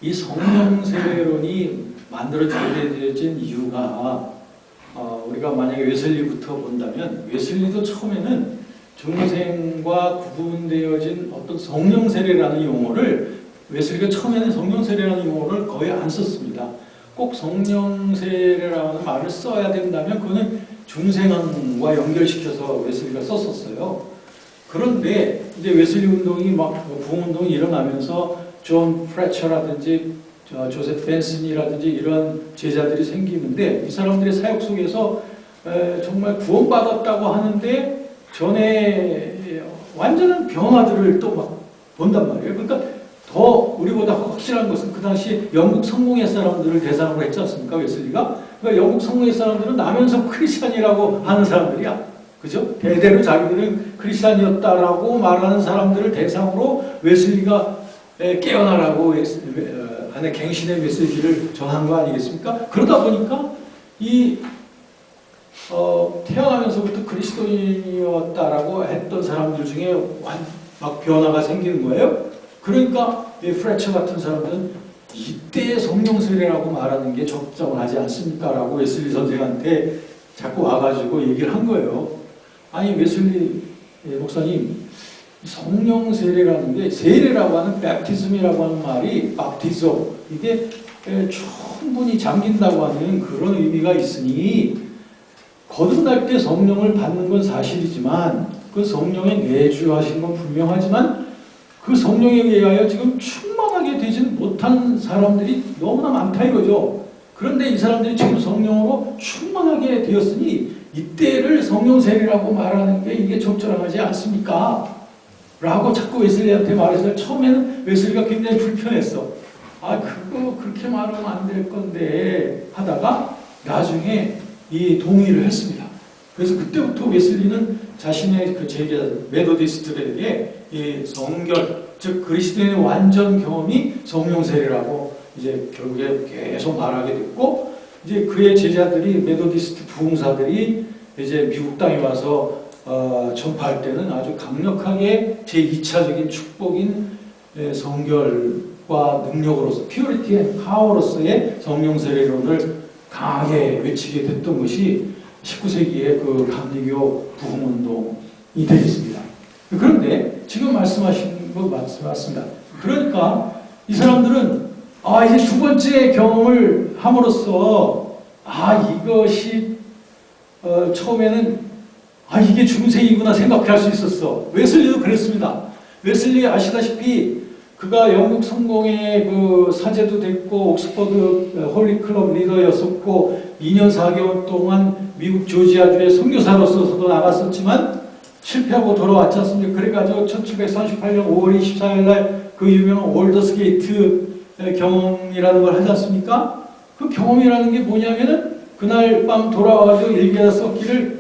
이 성령 세례론이 만들어진 이유가 우리가 만약에 웨슬리부터 본다면 웨슬리도 처음에는 중생과 구분되어진 어떤 성령 세례라는 용어를 웨슬리가 처음에는 성령 세례라는 용어를 거의 안 썼습니다. 꼭 성령 세례라는 말을 써야 된다면 그거는 중생과 연결시켜서 웨슬리가 썼었어요. 그런데 이제 웨슬리 운동이 막 부흥운동이 일어나면서 존 프레처라든지 조셉 벤슨이라든지 이런 제자들이 생기는데 이 사람들의 사역 속에서 정말 구원받았다고 하는데 전에 완전한 변화들을 또 막 본단 말이에요. 그러니까 더 우리보다 확실한 것은 그 당시 영국 성공회 사람들을 대상으로 했지 않습니까? 웨슬리가. 그러니까 영국 성공회 사람들은 나면서 크리스찬이라고 하는 사람들이야. 그죠? 대대로 자기들은 크리스찬이었다라고 말하는 사람들을 대상으로 웨슬리가 깨어나라고 하는 갱신의 메시지를 전한 거 아니겠습니까? 그러다 보니까 태어나면서부터 그리스도인이었다라고 했던 사람들 중에 막 변화가 생기는 거예요. 그러니까 프레처 같은 사람들은 이때의 성령 세례라고 말하는 게 적정하지 않습니까? 라고 웨슬리 선생한테 자꾸 와가지고 얘기를 한 거예요. 아니 웨슬리 목사님, 성령 세례라는 게 세례라고 하는 베프티즘이라고 하는 말이 밥티조 이게 충분히 잠긴다고 하는 그런 의미가 있으니 거듭날 때 성령을 받는 건 사실이지만 그 성령에 내주하신 건 분명하지만 그 성령에 의하여 지금 충만하게 되지는 못한 사람들이 너무나 많다 이거죠. 그런데 이 사람들이 지금 성령으로 충만하게 되었으니 이때를 성령 세례라고 말하는 게 이게 적절하지 않습니까? 라고 자꾸 웨슬리한테 말해서 처음에는 웨슬리가 굉장히 불편했어. 그거 그렇게 말하면 안 될 건데 하다가 나중에 이 동의를 했습니다. 그래서 그때부터 웨슬리는 자신의 그 제자 메도디스트들에게 이 성결, 즉 그리스도인의 완전 경험이 성령 세례라고 이제 결국에 계속 말하게 됐고, 이제 그의 제자들이 메도디스트 부흥사들이 이제 미국 땅에 와서 전파할 때는 아주 강력하게 제2차적인 축복인 성결과 능력으로서 퓨리티 앤 파워로서의 성령 세례론을 강하게 외치게 됐던 것이 19세기의 그 감리교 부흥운동이 되겠습니다. 그런데 지금 말씀하신 거 맞습니다. 그러니까 이 사람들은 이제 두 번째 경험을 함으로써 이것이 처음에는 이게 중생이구나 생각할 수 있었어. 웨슬리도 그랬습니다. 웨슬리 아시다시피 그가 영국 성공의 그 사제도 됐고 옥스퍼드 홀리클럽 리더였었고 2년 4개월 동안 미국 조지아주의 선교사로서도 나갔었지만 실패하고 돌아왔지 않습니까? 그래가지고 1738년 5월 24일 날 그 유명한 올더스게이트 경험이라는 걸 하지 않습니까? 그 경험이라는 게 뭐냐면은 그날 밤 돌아와가지고 일기에다 썼기를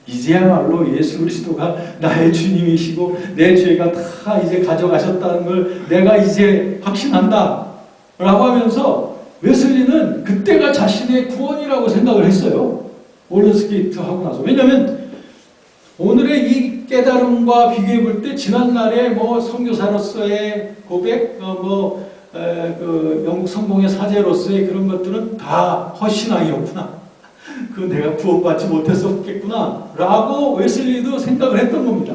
이제야말로 예수 그리스도가 나의 주님이시고 내 죄가 다 이제 가져가셨다는 걸 내가 이제 확신한다 라고 하면서 웨슬리는 그때가 자신의 구원이라고 생각을 했어요. 올더스게이트 하고 나서. 왜냐하면 오늘의 이 깨달음과 비교해 볼 때 지난날의 뭐 선교사로서의 고백, 그 영국 성공의 사제로서의 그런 것들은 다 허신왕이었구나. 내가 구원받지 못했었겠구나 라고 웨슬리도 생각을 했던 겁니다.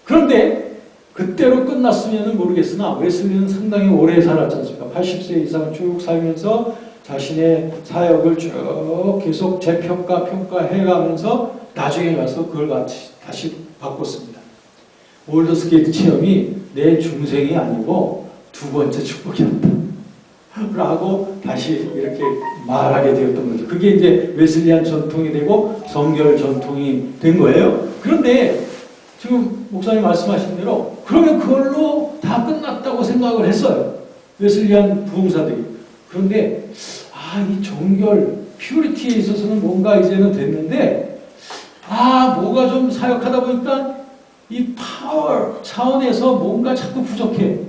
그런데 그때로 끝났으면 모르겠으나 웨슬리는 상당히 오래 살았지 않습니까? 80세 이상 쭉 살면서 자신의 사역을 쭉 계속 평가해가면서 나중에 가서 그걸 다시 바꿨습니다. 올더스게이트 체험이 내 중생이 아니고 두 번째 축복이었다 라고 다시 이렇게 말하게 되었던 거죠. 그게 이제 웨슬리안 전통이 되고 성결 전통이 된 거예요. 그런데 지금 목사님 말씀하신 대로 그러면 그걸로 다 끝났다고 생각을 했어요. 웨슬리안 부흥사들이. 그런데 이 정결, 퓨리티에 있어서는 뭔가 이제는 됐는데 뭐가 좀 사역하다 보니까 이 파워 차원에서 뭔가 자꾸 부족해.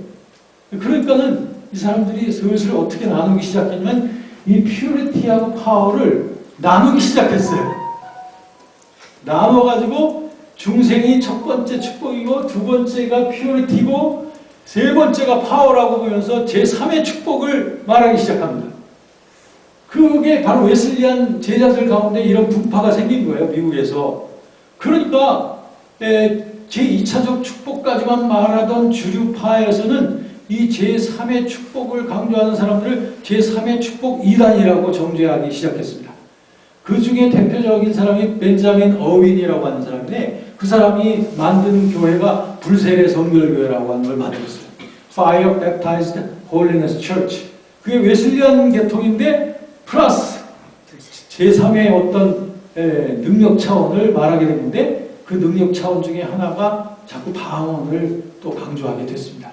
그러니까는 이 사람들이 슬슬 어떻게 나누기 시작했냐면 이 퓨리티하고 파워를 나누기 시작했어요. 나눠가지고 중생이 첫 번째 축복이고 두 번째가 퓨리티고 세 번째가 파워라고 보면서 제3의 축복을 말하기 시작합니다. 그게 바로 웨슬리안 제자들 가운데 이런 분파가 생긴 거예요, 미국에서. 그러니까 제2차적 축복까지만 말하던 주류파에서는 이 제3의 축복을 강조하는 사람들을 제3의 축복 이단이라고 정죄하기 시작했습니다. 그 중에 대표적인 사람이 벤자민 어윈이라고 하는 사람인데, 그 사람이 만든 교회가 불세례 성결교회라고 하는 걸 만들었어요. Fire Baptized Holiness Church. 그게 웨슬리안 계통인데 플러스 제3의 어떤 능력 차원을 말하게 되는데, 그 능력 차원 중에 하나가 자꾸 방언을 또 강조하게 됐습니다.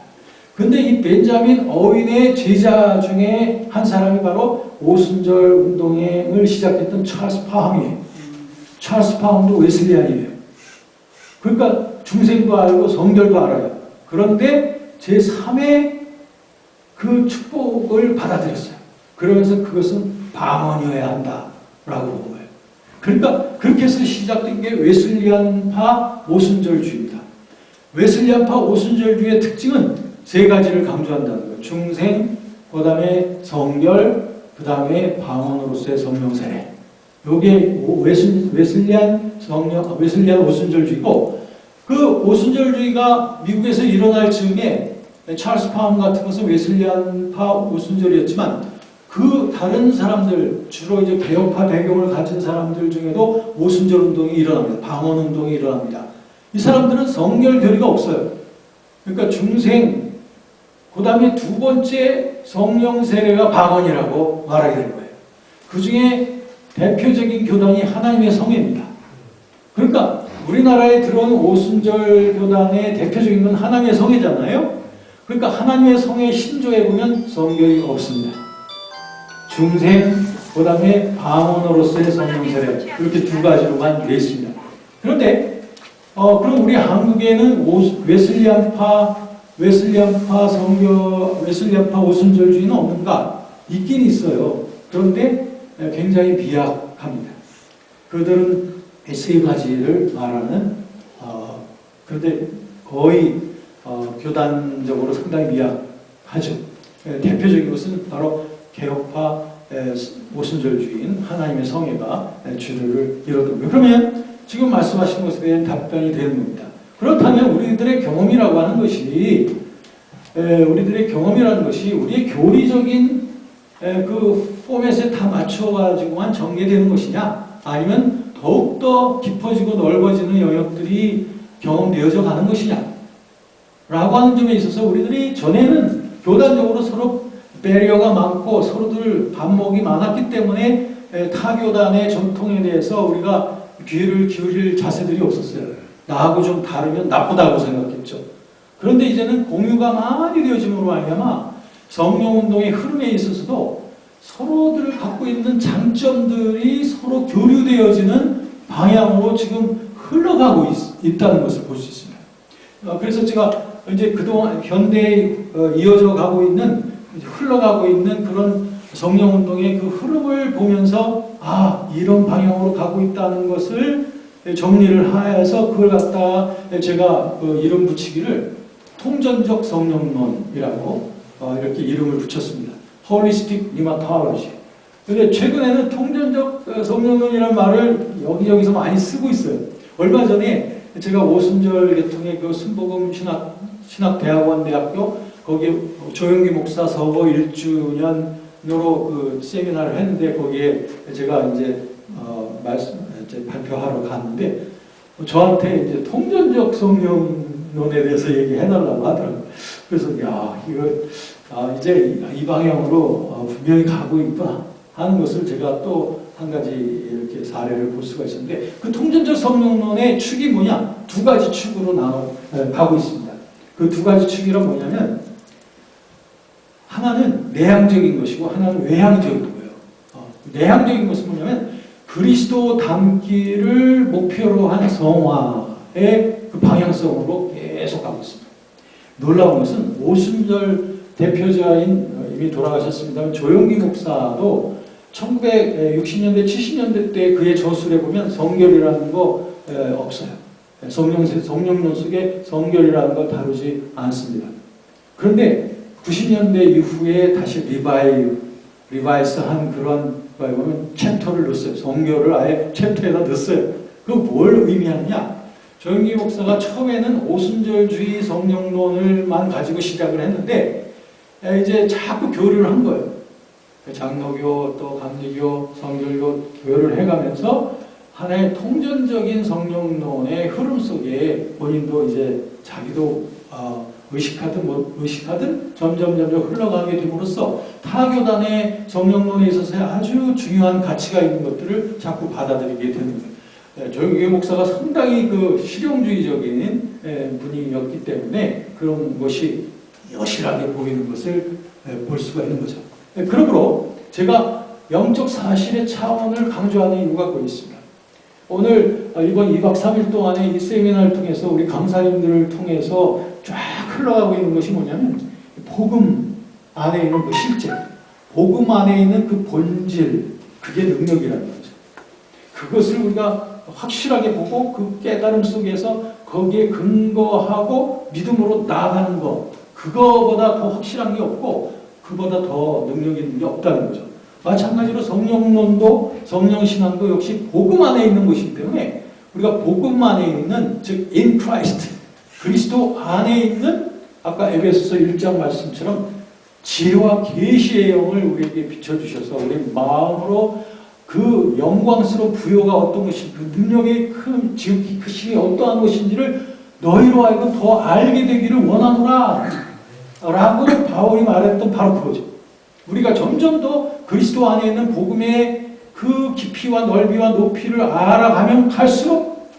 근데 이 벤자민 어윈의 제자 중에 한 사람이 바로 오순절 운동을 시작했던 찰스 파함이에요. 찰스 파함도 웨슬리안이에요. 그러니까 중생도 알고 성결도 알아요. 그런데 제3의 그 축복을 받아들였어요. 그러면서 그것은 방언이어야 한다라고 본 거예요. 그러니까 그렇게 해서 시작된 게 웨슬리안파 오순절주의입니다. 웨슬리안파 오순절주의의 특징은 세 가지를 강조한다는 거예요. 중생, 그 다음에 성결, 그 다음에 방언으로서의 성령 세례. 요게 웨슬리안 오순절주의고, 그 오순절주의가 미국에서 일어날 즈음에 찰스 파움 같은 것은 웨슬리안파 오순절이었지만, 그 다른 사람들, 주로 이제 개혁파 배경을 가진 사람들 중에도 오순절 운동이 일어납니다. 방언 운동이 일어납니다. 이 사람들은 성결 교리가 없어요. 그러니까 중생, 그 다음에 두 번째 성령 세례가 방언이라고 말하게 된 거예요. 그 중에 대표적인 교단이 하나님의 성회입니다. 그러니까 우리나라에 들어온 오순절 교단의 대표적인 건 하나님의 성회잖아요. 그러니까 하나님의 성회 신조에 보면 성결이 없습니다. 중생, 그 다음에 방언으로서의 성령 세례, 이렇게 두 가지로만 되어 있습니다. 그런데 그럼 우리 한국에는 웨슬리안파 오순절주의는 없는가? 있긴 있어요. 그런데 굉장히 비약합니다. 그들은 세 가지를 말하는, 그런데 거의 교단적으로 상당히 미약하죠. 대표적인 것은 바로 개혁파 오순절주의인 하나님의 성회가 주류를 이뤘던 거예요. 그러면 지금 말씀하신 것에 대한 답변이 되는 겁니다. 그렇다면 우리들의 경험이라고 하는 것이 우리의 교리적인 그 포맷에 다 맞춰가지고만 전개되는 것이냐, 아니면 더욱더 깊어지고 넓어지는 영역들이 경험되어져 가는 것이냐 라고 하는 점에 있어서 우리들이 전에는 교단적으로 서로 배리어가 많고 서로들 반목이 많았기 때문에 타교단의 전통에 대해서 우리가 귀를 기울일 자세들이 없었어요. 나하고 좀 다르면 나쁘다고 생각했죠. 그런데 이제는 공유가 많이 되어짐으로 말미암아 성령운동의 흐름에 있어서도 서로들 갖고 있는 장점들이 서로 교류되어지는 방향으로 지금 흘러가고 있다는 것을 볼 수 있습니다. 그래서 제가 이제 그동안 현대에 이어져 가고 있는, 흘러가고 있는 그런 성령운동의 그 흐름을 보면서 이런 방향으로 가고 있다는 것을 정리를 하여서 그걸 갖다가 제가 이름 붙이기를 통전적 성령론이라고 이렇게 이름을 붙였습니다. Holistic Pneumatology. 근데 최근에는 통전적 성령론이라는 말을 여기저기서 많이 쓰고 있어요. 얼마 전에 제가 오순절 계통의 그 순복음 신학대학원 대학교 거기에 조영기 목사 서거 1주년으로 그 세미나를 했는데, 거기에 제가 이제 발표하러 갔는데 저한테 이제 통전적 성령론에 대해서 얘기해달라고 하더라고요. 그래서 이거 이제 이 방향으로 분명히 가고 있구나 하는 것을 제가 또 한 가지 이렇게 사례를 볼 수가 있었는데, 그 통전적 성령론의 축이 뭐냐? 두 가지 축으로 가고 있습니다. 그 두 가지 축이란 뭐냐면, 하나는 내향적인 것이고 하나는 외향적인 거예요. 내향적인 것은 뭐냐면 그리스도 닮기를 목표로 한 성화의 그 방향성으로 계속 가고 있습니다. 놀라운 것은 오순절 대표자인 이미 돌아가셨습니다만 조영기 목사도 1960년대, 70년대 때 그의 저술에 보면 성결이라는 거 없어요. 성령론 속에 성결이라는 걸 다루지 않습니다. 그런데 90년대 이후에 다시 리바이스한 그런 보면 챕터를 넣었어요. 성교를 아예 챕터에다 넣었어요. 그거 뭘 의미하느냐? 조영기 목사가 처음에는 오순절주의 성령론을만 가지고 시작을 했는데 이제 자꾸 교류를 한 거예요. 장로교 또 감리교 성결교 교류를 해가면서 하나의 통전적인 성령론의 흐름 속에 본인도 이제 자기도 의식하든 점점 흘러가게 됨으로써 타교단의 성령론에 있어서의 아주 중요한 가치가 있는 것들을 자꾸 받아들이게 되는 거예요. 조영기 목사가 상당히 그 실용주의적인 분이었기 때문에 그런 것이 여실하게 보이는 것을 볼 수가 있는 거죠. 그러므로 제가 영적 사실의 차원을 강조하는 이유가 그 있습니다. 오늘 이번 2박 3일 동안에 이 세미나를 통해서 우리 강사님들을 통해서 쫙 흘러가고 있는 것이 뭐냐면 복음 안에 있는 그 실제, 복음 안에 있는 그 본질, 그게 능력이라는 거죠. 그것을 우리가 확실하게 보고 그 깨달음 속에서 거기에 근거하고 믿음으로 나아가는 것, 그거보다 더 확실한 게 없고 그보다 더 능력 있는 게 없다는 거죠. 마찬가지로 성령론도 성령신앙도 역시 복음 안에 있는 것이기 때문에 우리가 복음 안에 있는, 즉 in Christ, 그리스도 안에 있는 아까 에베소서 1장 말씀처럼 지혜와 계시의 영을 우리에게 비춰주셔서 우리 마음으로 그 영광스러운 부요가 어떤 것인지, 그 능력의 큰 지극히 크심이 어떠한 것인지를 너희로 하여금 더 알게 되기를 원하노라 라고 바울이 말했던 바로 그거죠. 우리가 점점 더 그리스도 안에 있는 복음의 그 깊이와 넓이와 높이를 알아가면 갈수록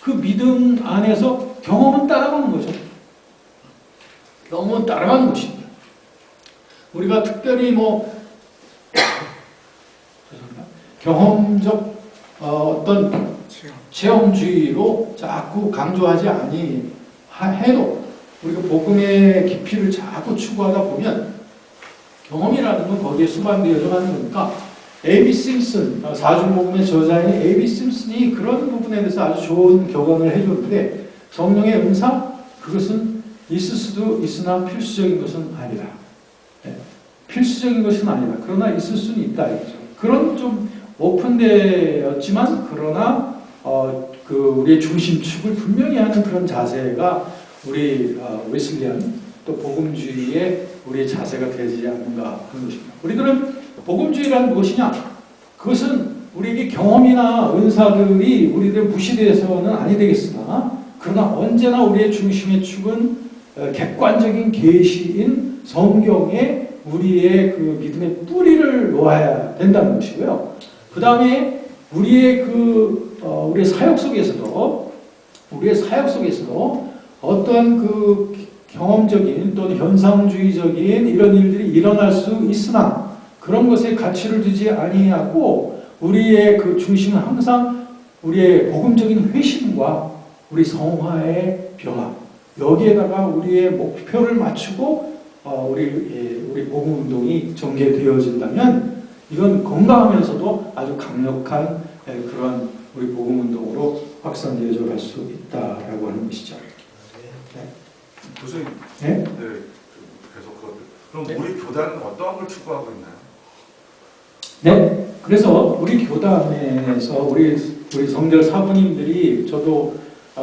그 믿음 안에서 경험은 따라가는 거죠. 경험은 따라가는 것입니다. 우리가 특별히 경험적 어떤 체험주의로 자꾸 강조하지 아니해도 우리가 복음의 깊이를 자꾸 추구하다 보면 경험이라는 건 거기에 수반되어져 가는 거니까 A.B. 심슨, 사중복음의 저자인 A.B. 심슨이 그런 부분에 대해서 아주 좋은 격언을 해줬는데 성령의 은사, 그것은 있을 수도 있으나 필수적인 것은 아니다. 필수적인 것은 아니다. 그러나 있을 수는 있다. 이거죠. 그런 좀 오픈되었지만 그러나 우리의 중심축을 분명히 하는 그런 자세가 우리 웨슬리안 또 복음주의의 우리의 자세가 되지 않는가 하는 것입니다. 우리들은 복음주의란 무엇이냐? 그것은 우리에게 경험이나 은사들이 우리들 무시되어서는 아니 되겠으나 그러나 언제나 우리의 중심의 축은 객관적인 계시인 성경에 우리의 그 믿음의 뿌리를 놓아야 된다는 것이고요. 그 다음에 우리의 우리의 사역 속에서도 어떤 그 경험적인 또는 현상주의적인 이런 일들이 일어날 수 있으나 그런 것에 가치를 두지 아니하고 우리의 그 중심은 항상 우리의 복음적인 회심과 우리 성화의 변화, 여기에다가 우리의 목표를 맞추고 우리 복음 운동이 전개되어진다면 이건 건강하면서도 아주 강력한 그런 우리 복음 운동으로 확산되어져 갈 수 있다라고 하는 것이죠. 네. 교수님, 네? 계속 그럼 우리 교단은 어떠한 걸 추구하고 있나요? 네, 그래서 우리 교단에서 우리 성결 사부님들이 저도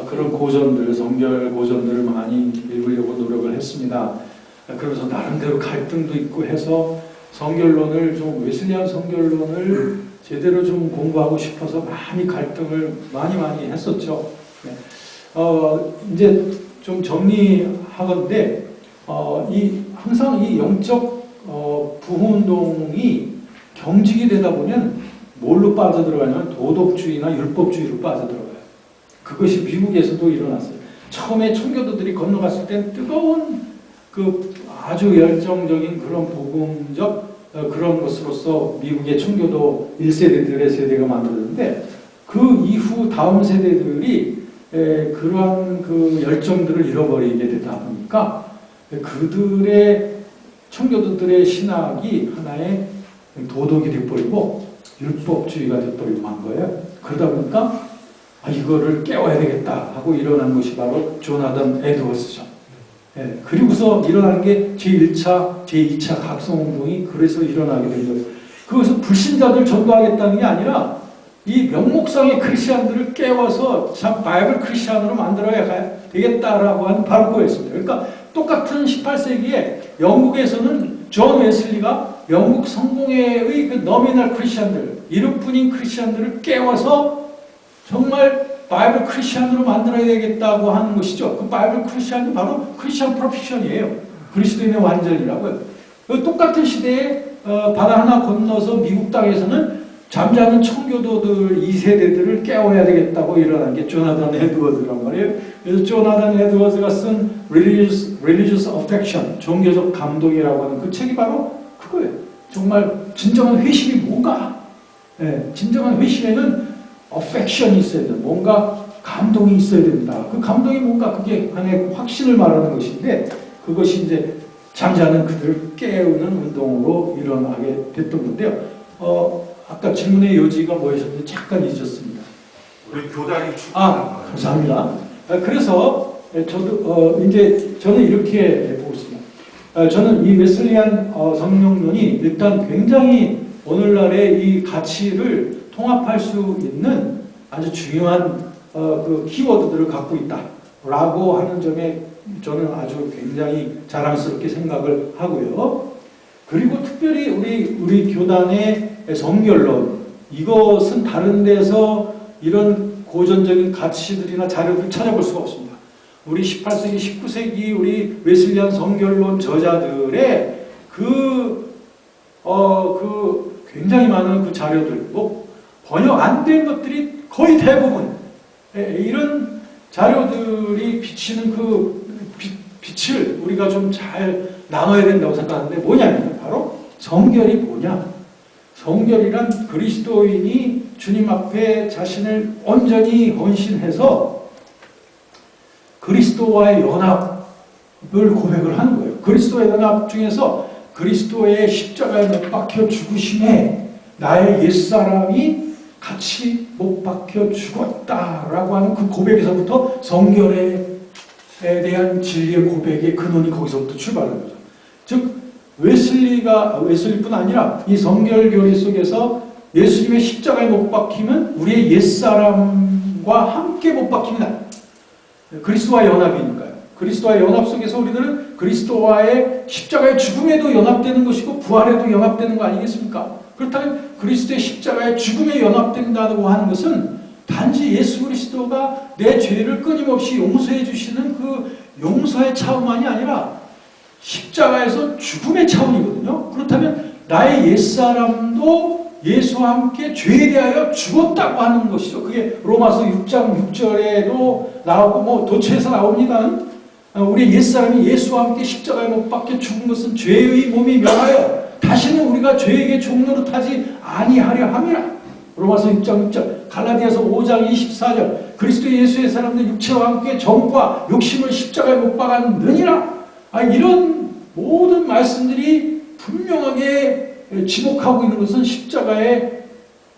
그런 고전들, 성결 고전들을 많이 읽으려고 노력을 했습니다. 그러면서 나름대로 갈등도 있고 해서 성결론을 좀 웨슬리안 성결론을 제대로 좀 공부하고 싶어서 많이 갈등을 많이 했었죠. 네. 이제 좀 정리하건대 항상 이 영적 부흥운동이 경직이 되다 보면 뭘로 빠져들어가냐면 도덕주의나 율법주의로 빠져들어가요. 그것이 미국에서도 일어났어요. 처음에 청교도들이 건너갔을 땐 뜨거운 그 아주 열정적인 그런 복음적 그런 것으로서 미국의 청교도 1세대들의 세대가 만들어졌는데 그 이후 다음 세대들이 그러한 그 열정들을 잃어버리게 되다 보니까 그들의 청교도들의 신학이 하나의 도덕이 돼버리고 율법주의가 돼버리고 한 거예요. 그러다 보니까 이거를 깨워야 되겠다 하고 일어난 것이 바로 조나단 에드워스죠. 예, 그리고서 일어나는 게 제1차, 제2차 각성운동이 그래서 일어나게 된 거예요. 그것은 불신자들 전도하겠다는 게 아니라 이 명목상의 크리스찬들을 깨워서 참 바이블 크리스찬으로 만들어야 되겠다라고 하는 바로 그거였습니다. 그러니까 똑같은 18세기에 영국에서는 존 웨슬리가 영국 성공회의 그 너미널 크리스찬들, 이름뿐인 크리스찬들을 깨워서 정말 바이블 크리스찬으로 만들어야 되겠다고 하는 것이죠. 그 바이블 크리스찬이 바로 크리스찬 프로피션이에요. 그리스도인의 완전이라고요. 그 똑같은 시대에 바다 하나 건너서 미국 땅에서는 잠자는 청교도들 2세대들을 깨워야 되겠다고 일어난 게 조나단 에드워즈란 말이에요. 그래서 조나단 에드워즈가 쓴 Religious Affection, 종교적 감동이라고 하는 그 책이 바로 그거예요. 정말 진정한 회심이 뭔가? 네, 진정한 회심에는 affection이 있어야 된다. 뭔가 감동이 있어야 된다. 그 감동이 뭔가 그게 하나의 확신을 말하는 것인데 그것이 이제 잠자는 그들을 깨우는 운동으로 일어나게 됐던 건데요. 아까 질문의 요지가 뭐였는지 잠깐 잊었습니다. 우리 교단이 축구하는 거예요. 감사합니다. 그래서 저도 이제 저는 이렇게 보고 있습니다. 저는 이 웨슬리안 성령론이 일단 굉장히 오늘날의 이 가치를 통합할 수 있는 아주 중요한 그 키워드들을 갖고 있다라고 하는 점에 저는 아주 굉장히 자랑스럽게 생각을 하고요. 그리고 특별히 우리 교단의 성결론, 이것은 다른 데서 이런 고전적인 가치들이나 자료를 찾아볼 수가 없습니다. 우리 18세기, 19세기 우리 웨슬리안 성결론 저자들의 굉장히 많은 그 자료들, 뭐 번역 안 된 것들이 거의 대부분 이런 자료들이 비치는 그 빛을 우리가 좀 잘 나눠야 된다고 생각하는데 뭐냐면 바로 성결이 뭐냐? 성결이란 그리스도인이 주님 앞에 자신을 온전히 헌신해서 그리스도와의 연합을 고백을 하는 거예요. 그리스도의 연합 중에서 그리스도의 십자가에 못 박혀 죽으심에 나의 옛사람이 같이 못 박혀 죽었다라고 하는 그 고백에서부터 성결에 대한 진리의 고백의 근원이 거기서부터 출발하는 거죠. 즉 웨슬리뿐 아니라 이 성결교리 속에서 예수님의 십자가에 못 박히면 우리의 옛사람과 함께 못 박힙니다. 그리스도와 연합이니까요. 그리스도와 연합 속에서 우리들은 그리스도와의 십자가의 죽음에도 연합되는 것이고 부활에도 연합되는 거 아니겠습니까? 그렇다면 그리스도의 십자가의 죽음에 연합된다고 하는 것은 단지 예수 그리스도가 내 죄를 끊임없이 용서해 주시는 그 용서의 차원만이 아니라 십자가에서 죽음의 차원이거든요. 그렇다면 나의 옛사람도 예수와 함께 죄에 대하여 죽었다고 하는 것이죠. 그게 로마서 6장 6절에도 나오고 뭐 도처에서 나옵니다. 우리 옛사람이 예수와 함께 십자가에 못 박혀 죽은 것은 죄의 몸이 멸하여 다시는 우리가 죄에게 종로로 타지 아니하려 함이라. 로마서 6장 6절, 갈라디아서 5장 24절, 그리스도 예수의 사람들 육체와 함께 정과 욕심을 십자가에 못 박았느니라. 이런 모든 말씀들이 분명하게 지목하고 있는 것은 십자가에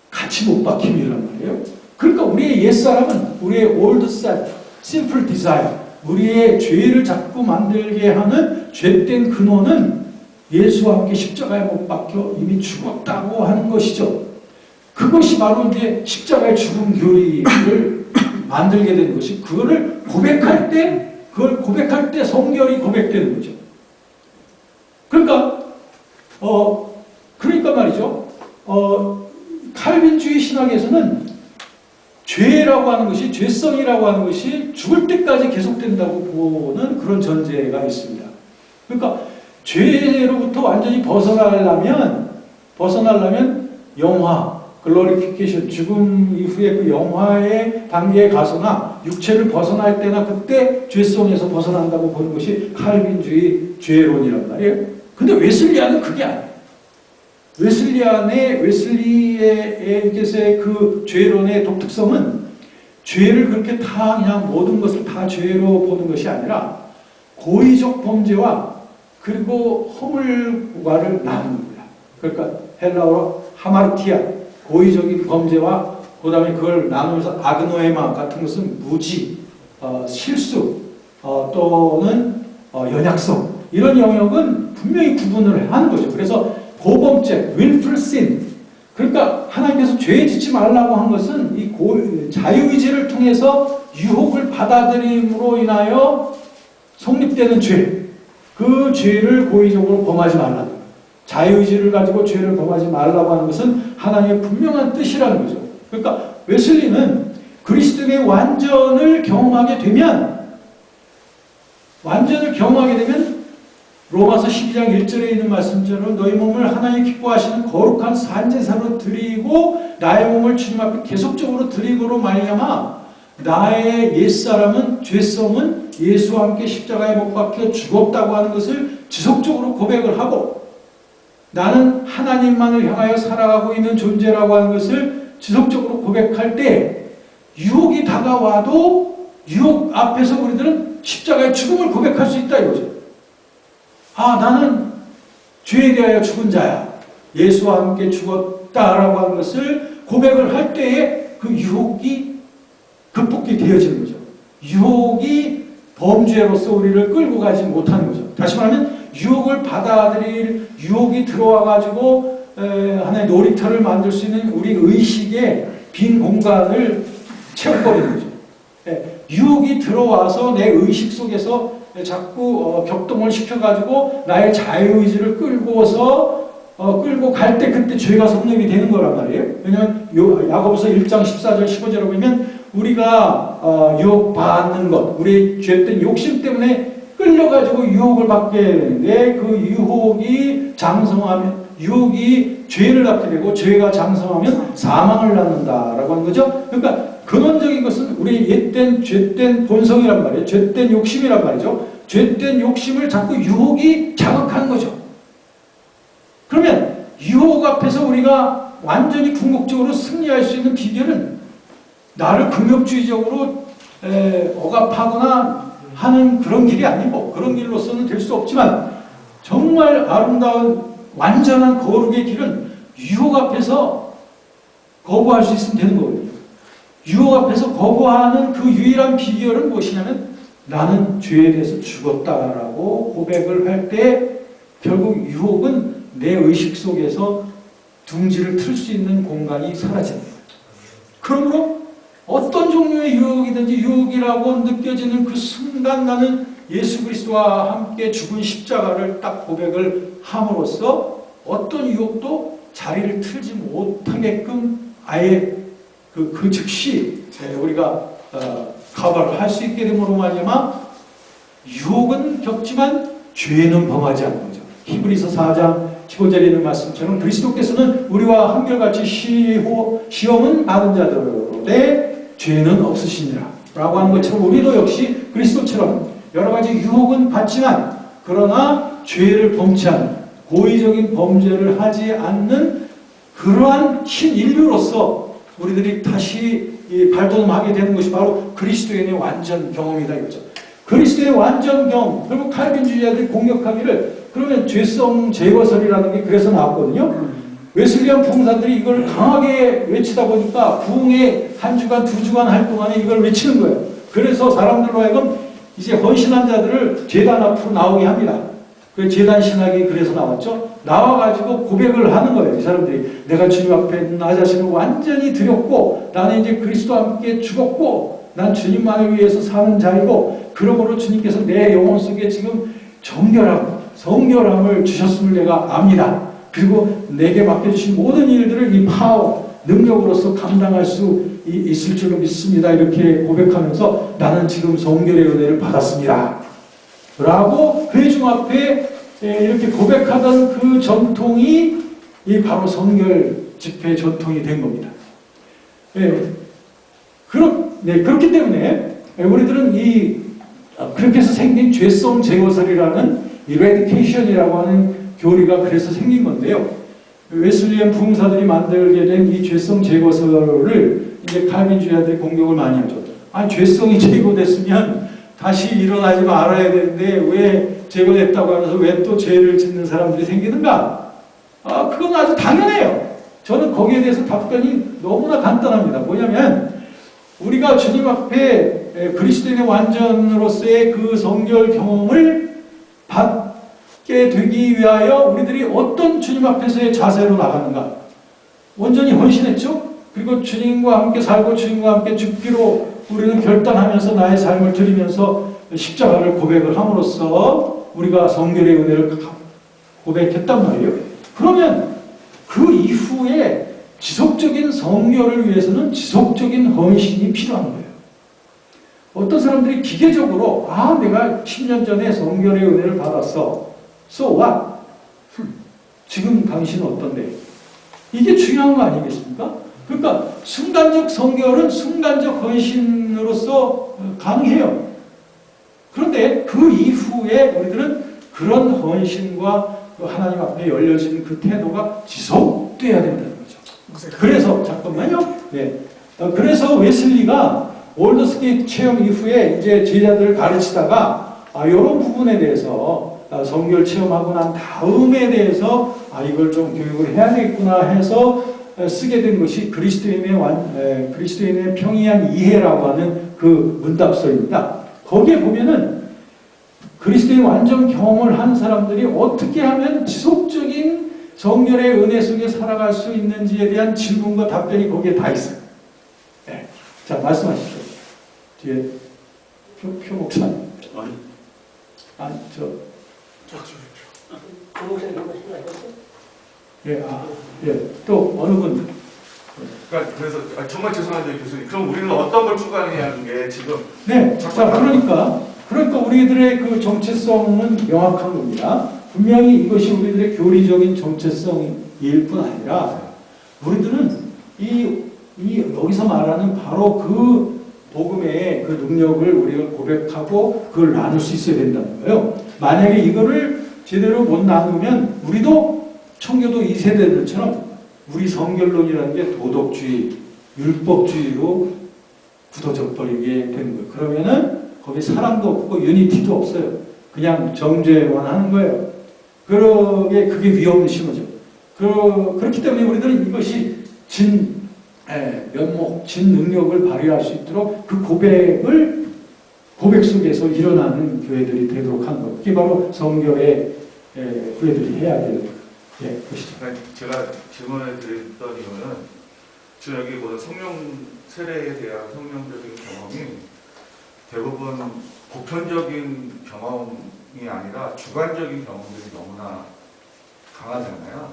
같이 못 박힘이란 말이에요. 그러니까 우리의 옛사람은 우리의 old self, sinful desire, 우리의 죄를 자꾸 만들게 하는 죄된 근원은 예수와 함께 십자가에 못 박혀 이미 죽었다고 하는 것이죠. 그것이 바로 이제 십자가의 죽음 교리를 만들게 된 것이 그걸 고백할 때 성결이 고백되는 거죠. 그러니까 말이죠. 칼빈주의 신학에서는 죄라고 하는 것이, 죄성이라고 하는 것이 죽을 때까지 계속된다고 보는 그런 전제가 있습니다. 그러니까 죄로부터 완전히 벗어나려면 영화, 글로리피케이션, 죽음 이후에 그 영화의 단계에 가서나 육체를 벗어날 때나 그때 죄성에서 벗어난다고 보는 것이 칼빈주의 죄론이란 말이에요. 근데 웨슬리안은 그게 아니에요. 웨슬리에게서의 그 죄론의 독특성은 죄를 그렇게 다 그냥 모든 것을 다 죄로 보는 것이 아니라 고의적 범죄와 그리고 허물과를 나눕니다. 그러니까 헬라어로 하마르티아, 고의적인 범죄와 그 다음에 그걸 나누면서 아그노에마 같은 것은 무지, 실수 또는 연약성 이런 영역은 분명히 구분을 하는 거죠. 그래서 고범죄, willful sin. 그러니까 하나님께서 죄에 짓지 말라고 한 것은 이 자유의지를 통해서 유혹을 받아들임으로 인하여 성립되는 죄, 그 죄를 고의적으로 범하지 말라는 거예요. 자유의지를 가지고 죄를 범하지 말라고 하는 것은 하나님의 분명한 뜻이라는 거죠. 그러니까 웨슬리는 그리스도의 완전을 경험하게 되면 로마서 12장 1절에 있는 말씀처럼 너희 몸을 하나님 기뻐하시는 거룩한 산제사로 드리고 나의 몸을 주님 앞에 계속적으로 드리고로 말미암아 나의 옛사람은 죄성은 예수와 함께 십자가에 못 박혀 죽었다고 하는 것을 지속적으로 고백을 하고 나는 하나님만을 향하여 살아가고 있는 존재라고 하는 것을 지속적으로 고백할 때 유혹이 다가와도 유혹 앞에서 우리들은 십자가의 죽음을 고백할 수 있다 이거죠. 나는 죄에 대하여 죽은 자야. 예수와 함께 죽었다라고 하는 것을 고백을 할 때에 그 유혹이 극복이 되어지는 거죠. 유혹이 범죄로서 우리를 끌고 가지 못하는 거죠. 다시 말하면 유혹을 받아들일 유혹이 들어와가지고 하나의 놀이터를 만들 수 있는 우리 의식의 빈 공간을 채워버리는 거죠. 유혹이 들어와서 내 의식 속에서 자꾸 격동을 시켜가지고 나의 자유의지를 끌고 갈 때 그때 죄가 성립이 되는 거란 말이에요. 왜냐하면 야고보서 1장 14절 15절을 보면 우리가 유혹받는 것, 우리의 죄된 욕심 때문에 끌려가지고 유혹을 받게 되는데 그 유혹이 장성하면 유혹이 죄를 낳게 되고 죄가 장성하면 사망을 낳는다라고 하는 거죠. 그러니까 근원적인 것은 우리 옛된 죄된 본성이란 말이에요. 죄된 욕심이란 말이죠. 죄된 욕심을 자꾸 유혹이 자극하는 거죠. 그러면 유혹 앞에서 우리가 완전히 궁극적으로 승리할 수 있는 비결은 나를 금욕주의적으로 억압하거나 하는 그런 길이 아니고 그런 길로서는 될 수 없지만 정말 아름다운 완전한 거룩의 길은 유혹 앞에서 거부할 수 있으면 되는 거거든요. 유혹 앞에서 거부하는 그 유일한 비결은 무엇이냐면 나는 죄에 대해서 죽었다라고 고백을 할 때 결국 유혹은 내 의식 속에서 둥지를 틀 수 있는 공간이 사라집니다. 그러므로 어떤 종류의 유혹이든지 유혹이라고 느껴지는 그 순간 나는 예수 그리스도와 함께 죽은 십자가를 딱 고백을 함으로써 어떤 유혹도 자리를 틀지 못하게끔 아예 그 즉시 우리가 커버를 할 수 있게 됨으로 말미암아 유혹은 겪지만 죄는 범하지 않는 거죠. 히브리서 4장 15절에 있는 말씀처럼 그리스도께서는 우리와 한결같이 시험은 받은 자들의 죄는 없으시니라 라고 하는 것처럼 우리도 역시 그리스도처럼 여러 가지 유혹은 받지만 그러나 죄를 범치 않는 고의적인 범죄를 하지 않는 그러한 신인류로서 우리들이 다시 발돋움하게 되는 것이 바로 그리스도인의 완전 경험이다 이거죠. 그리스도의 완전 경험, 결국 칼빈주의자들이 공격하기를 그러면 죄성 제거설이라는 게 그래서 나왔거든요. 웨슬리안 부흥사들이 이걸 강하게 외치다 보니까 부흥의 한 주간, 두 주간 할 동안에 이걸 외치는 거예요. 그래서 사람들로 하여금 이제 헌신한 자들을 제단 앞으로 나오게 합니다. 그 제단 신학이 그래서 나왔죠. 나와가지고 고백을 하는 거예요. 이 사람들이 내가 주님 앞에 나 자신을 완전히 드렸고 나는 이제 그리스도와 함께 죽었고 난 주님만을 위해서 사는 자이고 그러므로 주님께서 내 영혼 속에 지금 성결함을 주셨음을 내가 압니다. 그리고 내게 맡겨주신 모든 일들을 이 파워, 능력으로서 감당할 수 있을 줄로 믿습니다. 이렇게 고백하면서 나는 지금 성결의 은혜를 받았습니다. 라고 회중 앞에 이렇게 고백하던 그 전통이 바로 성결 집회 전통이 된 겁니다. 그렇기 때문에 우리들은 그렇게 해서 생긴 죄성 제거설이라는 eradication이라고 하는 교리가 그래서 생긴 건데요. 웨슬리안 부흥사들이 만들게 된 이 죄성 제거설을 이제 칼빈주의자들이 공격을 많이 하죠. 아니 죄성이 제거됐으면 다시 일어나지 말아야 되는데 왜 제거됐다고 하면서 왜 또 죄를 짓는 사람들이 생기는가? 그건 아주 당연해요. 저는 거기에 대해서 답변이 너무나 간단합니다. 뭐냐면 우리가 주님 앞에 그리스도인의 완전으로서의 그 성결 경험을 갖게 되기 위하여 우리들이 어떤 주님 앞에서의 자세로 나가는가? 온전히 헌신했죠? 그리고 주님과 함께 살고 주님과 함께 죽기로 우리는 결단하면서 나의 삶을 드리면서 십자가를 고백을 함으로써 우리가 성결의 은혜를 고백했단 말이에요. 그러면 그 이후에 지속적인 성결을 위해서는 지속적인 헌신이 필요한 거예요. 어떤 사람들이 기계적으로 내가 10년 전에 성결의 은혜를 받았어. So what? 지금 당신은 어떤데? 이게 중요한 거 아니겠습니까? 그러니까 순간적 성결은 순간적 헌신으로서 가능해요. 그런데 그 이후에 우리들은 그런 헌신과 하나님 앞에 열려진 그 태도가 지속돼야 된다는 거죠. 그래서 잠깐만요. 네. 그래서 웨슬리가 올더스게이트 체험 이후에 이제 제자들을 가르치다가 이런 부분에 대해서 성결 체험하고 난 다음에 대해서 이걸 좀 교육을 해야 되겠구나 해서 쓰게 된 것이 그리스도인의 평이한 이해라고 하는 그 문답서입니다. 거기에 보면은 그리스도의 완전 경험을 한 사람들이 어떻게 하면 지속적인 성결의 은혜 속에 살아갈 수 있는지에 대한 질문과 답변이 거기에 다 있어요. 네. 자, 말씀하시죠. 뒤에 표 목사님. 또 어느 분? 그러니까 그래서 정말 죄송한데 교수님, 그럼 우리는 어떤 걸 추구하느냐는 게 지금 자, 그러니까 우리들의 그 정체성은 명확한 겁니다. 분명히 이것이 우리들의 교리적인 정체성일 뿐 아니라 우리들은 여기서 말하는 바로 그 복음의 그 능력을 우리가 고백하고 그걸 나눌 수 있어야 된다는 거예요. 만약에 이거를 제대로 못 나누면 우리도 청교도 2세대들처럼 우리 성결론이라는 게 도덕주의, 율법주의로 굳어져 버리게 되는 거예요. 그러면은 거기 사랑도 없고 유니티도 없어요. 그냥 정죄만 하는 거예요. 그게 위험을 심어죠. 그렇기 때문에 우리들은 이것이 면목, 진 능력을 발휘할 수 있도록 그 고백 속에서 일어나는 교회들이 되도록 하는 것. 그게 바로 성결의 교회들이 해야 되는 것이죠. 제가 질문을 드렸던 이유는 지금 여기 보는 성령 세례에 대한 성령적인 경험이 대부분 보편적인 경험이 아니라 주관적인 경험들이 너무나 강하잖아요.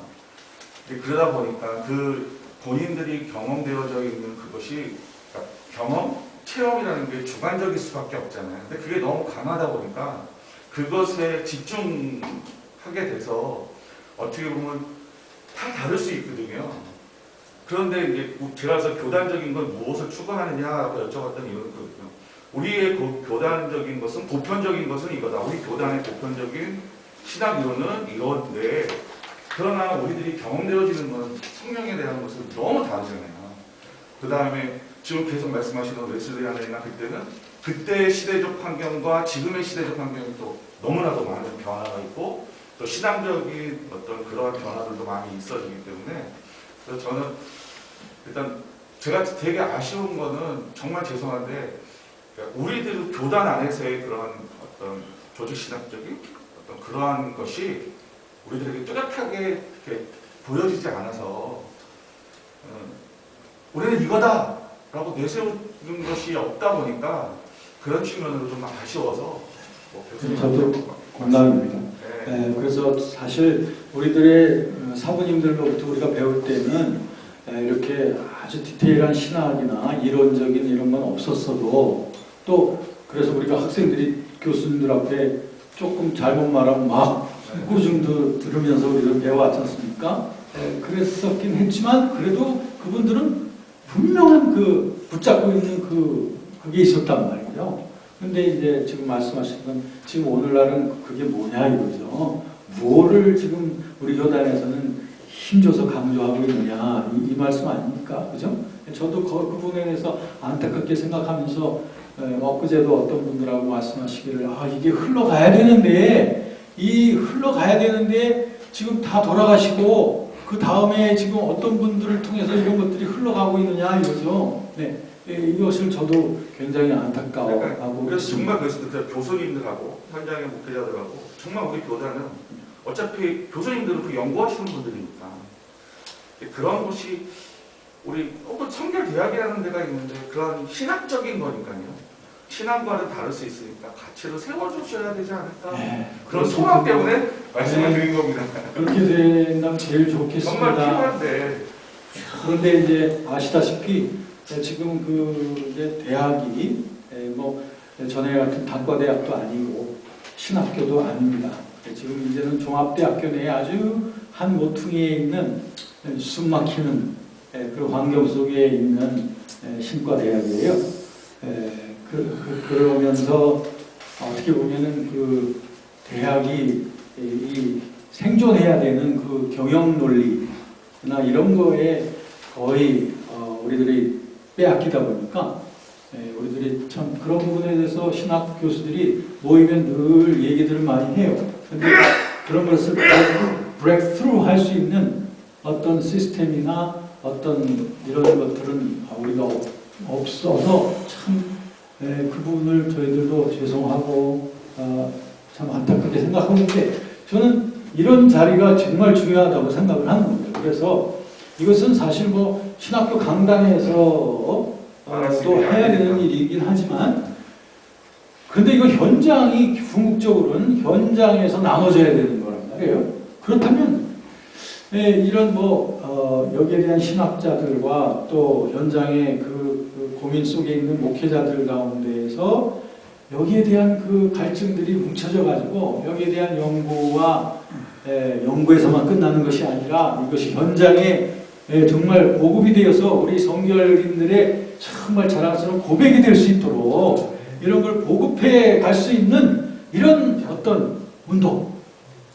그러다 보니까 그 본인들이 경험되어져 있는 그것이 그러니까 경험, 체험이라는 게 주관적일 수밖에 없잖아요. 근데 그게 너무 강하다 보니까 그것에 집중하게 돼서 어떻게 보면 다 다를 수 있거든요. 그런데 이제 제가 그래서 교단적인 건 무엇을 추구하느냐라고 여쭤봤던 이유는 그렇거든요. 우리의 교단적인 것은, 보편적인 것은 이거다. 우리 교단의 보편적인 신학 이론은 이런데, 그러나 우리들이 경험되어지는 것은 성령에 대한 것은 너무 다르잖아요. 그 다음에 지금 계속 말씀하시는 웨슬리안이나 그때는 그때의 시대적 환경과 지금의 시대적 환경이 또 너무나도 많은 변화가 있고 또 신앙적인 어떤 그러한 변화들도 많이 있어지기 때문에, 그래서 저는 일단 제가 되게 아쉬운 거는 정말 죄송한데 우리들 교단 안에서의 그러한 어떤 조직신학적인 어떤 그러한 것이 우리들에게 뚜렷하게 이렇게 보여지지 않아서 우리는 이거다 라고 내세우는 것이 없다 보니까 그런 측면으로 좀 아쉬워서 저도 공감입니다. 그래서 사실 우리들의 사부님들로부터 우리가 배울 때는 이렇게 아주 디테일한 신학이나 이론적인 이런 건 없었어도 또 그래서 우리가 학생들이 교수님들 앞에 조금 잘못 말하면 막 꾸중도 들으면서 우리를 배워왔지 않습니까? 그랬었긴 했지만 그래도 그분들은 분명한 붙잡고 있는 그게 있었단 말이죠. 근데 이제 지금 말씀하신 건 지금 오늘날은 그게 뭐냐 이거죠. 뭐를 지금 우리 교단에서는 힘줘서 강조하고 있느냐 이 말씀 아닙니까? 그죠? 저도 그 부분에 대해서 안타깝게 생각하면서 엊그제도 어떤 분들하고 말씀하시기를 이게 흘러가야 되는데 지금 다 돌아가시고 그 다음에 지금 어떤 분들을 통해서 이런 것들이 흘러가고 있느냐 이거죠. 네. 이것을 저도 굉장히 안타까워하고 그래서 정말 그래서 교수님들하고 현장의 목회자들하고 정말 우리 교단은 어차피 교수님들은 그 연구하시는 분들이니까 그런 곳이 우리 또 성결대학이라는 데가 있는데 그런 신학적인 거니까요. 신앙과는 다를 수 있으니까 가치를 세워주셔야 되지 않을까. 네, 그런 소망 때문에 말씀을 드린 겁니다. 그렇게 된다면 제일 좋겠습니다. 정말 필요한데. 그런데 이제 아시다시피 지금 그 이제 대학이 뭐 전에 같은 단과대학도 아니고 신학교도 아닙니다. 지금 이제는 종합대학교 내에 아주 한 모퉁이에 있는 숨막히는 그 환경 속에 있는 신과대학이에요. 그러면서 어떻게 보면은 그 대학이 이 생존해야 되는 그 경영 논리나 이런 거에 거의 우리들이 빼앗기다 보니까 우리들이 참 그런 부분에 대해서 신학 교수들이 모이면 늘 얘기들을 많이 해요. 근데 그런 것을 브레이크스루 할 수 있는 어떤 시스템이나 어떤 이런 것들은 우리가 없어서 참 그 부분을 저희들도 죄송하고 참 안타깝게 생각하는데 저는 이런 자리가 정말 중요하다고 생각을 하는 겁니다. 그래서 이것은 사실 뭐 신학교 강단에서 또 해야 되는 일이긴 하지만 근데 이거 현장이 궁극적으로는 현장에서 나눠져야 되는 거란 말이에요. 그렇다면 이런 여기에 대한 신학자들과 또 현장의 그 고민 속에 있는 목회자들 가운데에서 여기에 대한 그 갈증들이 뭉쳐져 가지고 여기에 대한 연구와 연구에서만 끝나는 것이 아니라 이것이 현장에 정말 보급이 되어서 우리 성결인들의 정말 자랑스러운 고백이 될 수 있도록 이런 걸 보급해 갈 수 있는 이런 어떤 운동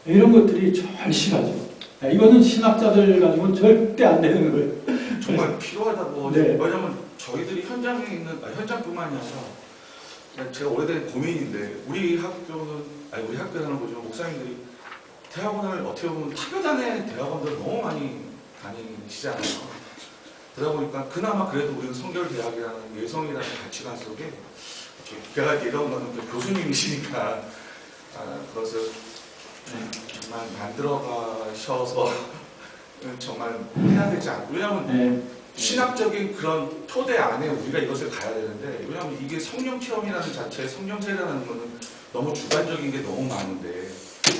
이런 것들이 절실하죠. 이거는 신학자들 가지고는 절대 안 되는 거예요. 정말 필요하다고. 네. 왜냐하면 저희들이 현장에 있는 현장뿐만이 아니라 제가 오래된 고민인데 우리 학교라는 거죠. 목사님들이 대학원을 어떻게 보면 타교단의 대학원들 너무 많이 다니시잖아요. 그러다 보니까 그나마 그래도 우리는 성결대학이라는 예성이라는 가치관 속에 제가 이런 거는 교수님이시니까 그것을 정말 만들어 가셔서 정말 해야 되지 않고 왜냐하면 신학적인 그런 토대 안에 우리가 이것을 가야 되는데 왜냐하면 이게 성령 체험이라는 자체 성령체라는 거는 너무 주관적인 게 너무 많은데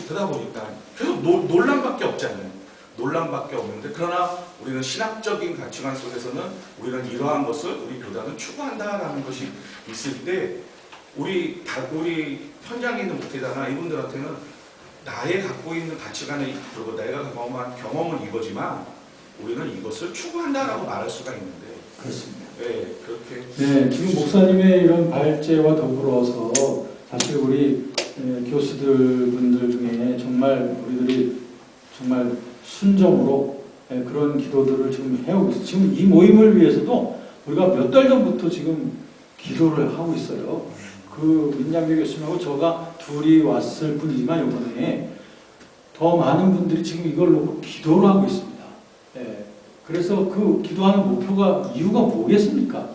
그러다 보니까 계속 논란밖에 없잖아요. 논란밖에 없는데 그러나 우리는 신학적인 가치관 속에서는 우리는 이러한 것을 우리 교단은 추구한다라는 것이 있을 때 우리 현장에 있는 목회자나 이분들한테는 나의 갖고 있는 가치관이 그리고 내가 경험한 경험은 이거지만 우리는 이것을 추구한다라고 말할 수가 있는데 그렇습니다. 네, 그렇게. 네, 지금 목사님의 이런 발제와 더불어서 사실 우리 교수들 분들 중에 정말 우리들이 정말 순정으로 그런 기도들을 지금 해오고 있어요. 지금 이 모임을 위해서도 우리가 몇 달 전부터 지금 기도를 하고 있어요. 그 민양배 교수님하고 저가 둘이 왔을 뿐이지만 이번에 더 많은 분들이 지금 이걸 놓고 기도를 하고 있습니다. 그래서 그 기도하는 목표가 이유가 뭐겠습니까?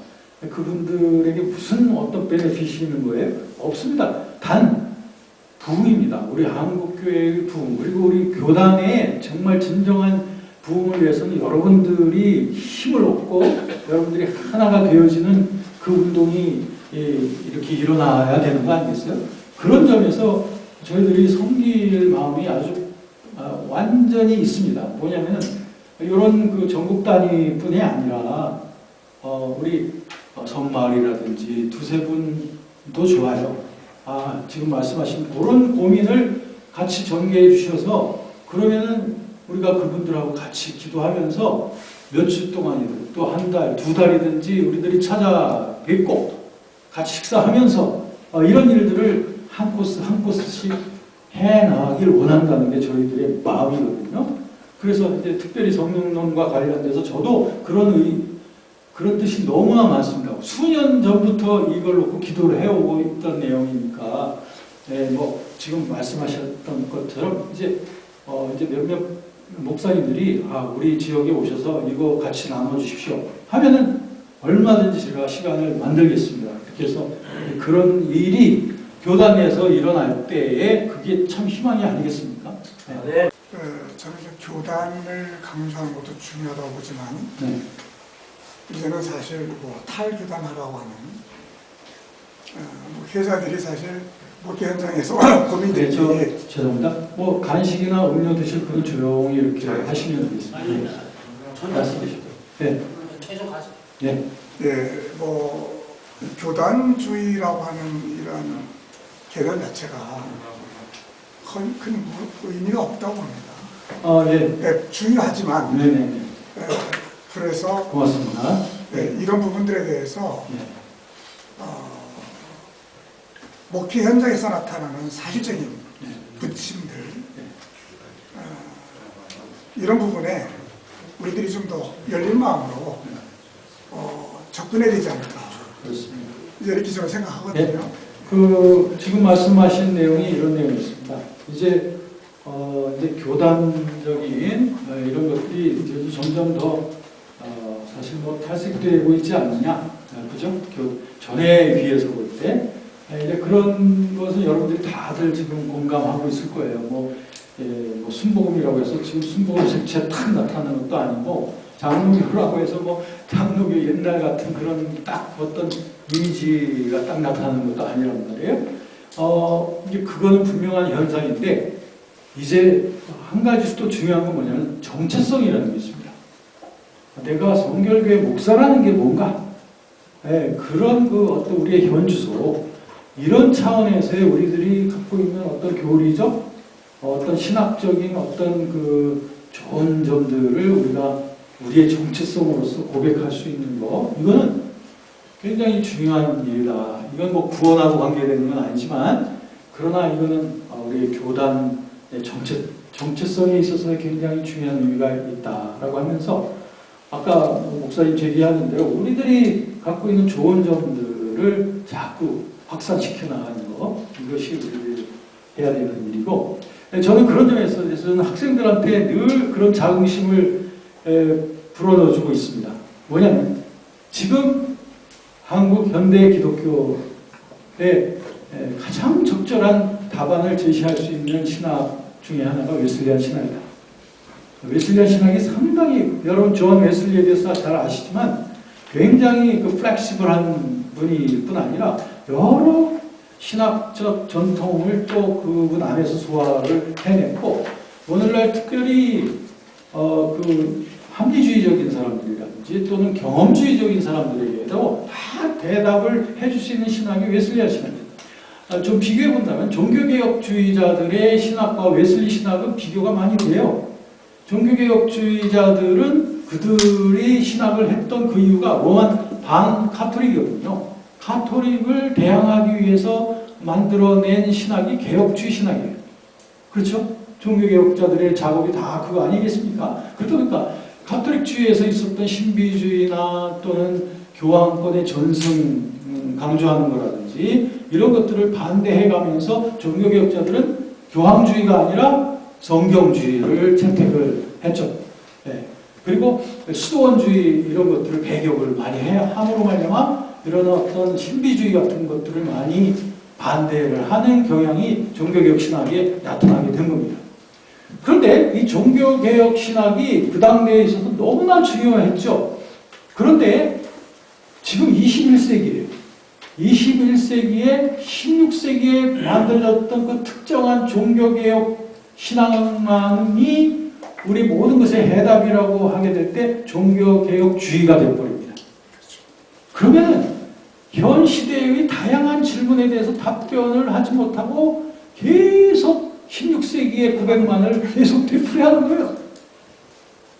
그분들에게 무슨 어떤 베네핏이 있는 거예요? 없습니다. 단 부흥입니다. 우리 한국교회의 부흥 그리고 우리 교단의 정말 진정한 부흥을 위해서는 여러분들이 힘을 얻고 여러분들이 하나가 되어지는 그 운동이 이렇게 일어나야 되는 거 아니겠어요? 그런 점에서 저희들이 섬길 마음이 아주 완전히 있습니다. 뭐냐면은 이런 그 전국 단위뿐이 아니라 우리 섬마을이라든지 두세 분도 좋아요. 지금 말씀하신 그런 고민을 같이 전개해 주셔서 그러면은 우리가 그분들하고 같이 기도하면서 몇 주 동안이든 또 한 달, 두 달이든지 우리들이 찾아뵙고 같이 식사하면서 이런 일들을 한 코스 한 코스씩 해나가길 원한다는 게 저희들의 마음이거든요. 그래서 이제 특별히 성령론과 관련돼서 저도 그런 뜻이 너무나 많습니다. 수년 전부터 이걸 놓고 기도를 해오고 있던 내용이니까, 지금 말씀하셨던 것처럼 이제 몇몇 목사님들이 우리 지역에 오셔서 이거 같이 나눠주십시오 하면은 얼마든지 제가 시간을 만들겠습니다. 그렇게 해서 그런 일이 교단 내에서 일어날 때에 그게 참 희망이 아니겠습니까? 네. 저는 이제 교단을 강조하는 것도 중요하다고 보지만 네. 이제는 사실 뭐 탈교단하라고 하는 회사들이 사실 목회 현장에서 네, 고민들이 죄송합니다. 뭐 간식이나 음료 드실 분은 조용히 이렇게 하시면 되겠습니다. 네. 말씀하시죠. 네. 계속 하세요. 네. 예, 뭐 교단주의라고 하는 이런 개념 자체가 큰 의미가 없다고 봅니다. 아, 네. 예, 중요하지만 네네. 그래서 고맙습니다. 이런 부분들에 대해서 네. 목회 현장에서 나타나는 사실적인 네. 부침들 이런 부분에 우리들이 좀 더 열린 마음으로 접근해야 되지 않을까 그렇습니다. 이제 이렇게 저는 생각하거든요. 지금 말씀하신 내용이 이런 내용이었습니다. 이제 교단적인 이런 것들이 이제 점점 더 사실 뭐 탈색되고 있지 않느냐, 그죠? 전에 비해서 볼 때 이제 그런 것은 여러분들이 다들 지금 공감하고 있을 거예요. 뭐 순복음이라고 해서 지금 순복음 색채 탁 나타나는 것도 아니고 장로교라고 해서 뭐 장로교 옛날 같은 그런 딱 어떤 이미지가 딱 나타나는 것도 아니란 말이에요. 이제 그거는 분명한 현상인데 이제 한 가지 또 중요한 건 뭐냐면 정체성이라는 게 있습니다. 내가 성결교회 목사라는 게 뭔가? 그런 어떤 우리의 현주소 이런 차원에서의 우리들이 갖고 있는 어떤 교리적 어떤 신학적인 어떤 좋은 점들을 우리가 우리의 정체성으로서 고백할 수 있는 거 이거는 굉장히 중요한 일이다. 이건 뭐 구원하고 관계되는 건 아니지만 그러나 이거는 우리의 교단의 정체성에 있어서 굉장히 중요한 의미가 있다라고 하면서 아까 목사님 제기하는 대로 우리들이 갖고 있는 좋은 점들을 자꾸 확산시켜 나가는 거 이것이 우리들이 해야 되는 일이고 저는 그런 점에서 학생들한테 늘 그런 자긍심을 불어넣어주고 있습니다. 뭐냐면 지금 한국 현대 기독교의 가장 적절한 답안을 제시할 수 있는 신학 중에 하나가 웨슬리안 신학이다. 웨슬리안 신학이 상당히 여러분 존 웨슬리에 대해서 잘 아시지만 굉장히 플렉시블한 분일 뿐 아니라 여러 신학적 전통을 또 그분 안에서 소화를 해냈고 오늘날 특별히 합리주의적인 사람들이라든지 또는 경험주의적인 사람들에게도 다 대답을 해줄 수 있는 신학이 웨슬리안 신학입니다. 좀 비교해 본다면 종교개혁주의자들의 신학과 웨슬리 신학은 비교가 많이 돼요. 종교개혁주의자들은 그들이 신학을 했던 그 이유가 로만 반카톨릭이거든요. 카톨릭을 대항하기 위해서 만들어낸 신학이 개혁주의 신학이에요. 그렇죠? 종교개혁자들의 작업이 다 그거 아니겠습니까? 그러니까 카톨릭주의에서 있었던 신비주의나 또는 교황권의 전승 강조하는 거라든지 이런 것들을 반대해가면서 종교개혁자들은 교황주의가 아니라 성경주의를 채택을 했죠. 그리고 수도원주의 이런 것들을 배격을 많이 함으로 말미암아 이런 어떤 신비주의 같은 것들을 많이 반대를 하는 경향이 종교개혁 신학에 나타나게 된 겁니다. 그런데 이 종교개혁 신학이 그 당대에 있어서 너무나 중요했죠. 그런데 지금 21세기예요. 21세기에 16세기에 만들어졌던 그 특정한 종교개혁 신앙만이 우리 모든 것의 해답이라고 하게 될 때 종교개혁주의가 되어버립니다. 그러면 현 시대의 다양한 질문에 대해서 답변을 하지 못하고 계속 16세기의 900만을 계속 되풀이하는 거예요.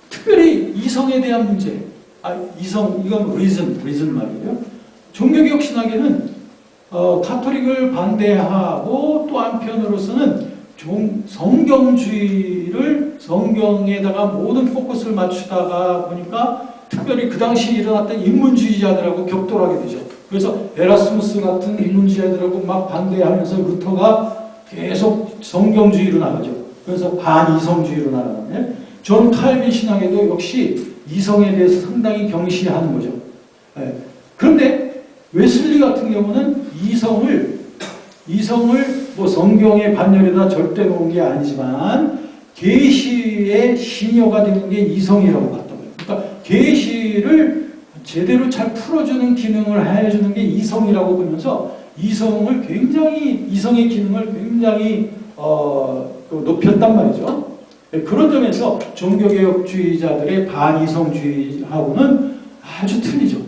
특별히 이성에 대한 문제. 이성, 이건 리즌 말이에요. 종교개혁 신학에는 카톨릭을 반대하고 또 한편으로서는 성경주의를 성경에다가 모든 포커스를 맞추다가 보니까 특별히 그 당시 일어났던 인문주의자들하고 격돌하게 되죠. 그래서 에라스무스 같은 인문주의자들하고 막 반대하면서 루터가 계속 성경주의로 나가죠. 그래서 반이성주의로 나가는데 존 칼빈 신학에도 역시 이성에 대해서 상당히 경시하는 거죠. 예. 그런데 웨슬리 같은 경우는 이성을 뭐 성경의 반열에다 절대 놓은 게 아니지만 계시의 신여가 되는 게 이성이라고 봤던 거예요. 그러니까 계시를 제대로 잘 풀어주는 기능을 해주는 게 이성이라고 보면서 이성의 기능을 굉장히 높였단 말이죠. 그런 점에서 종교개혁주의자들의 반이성주의하고는 아주 틀리죠.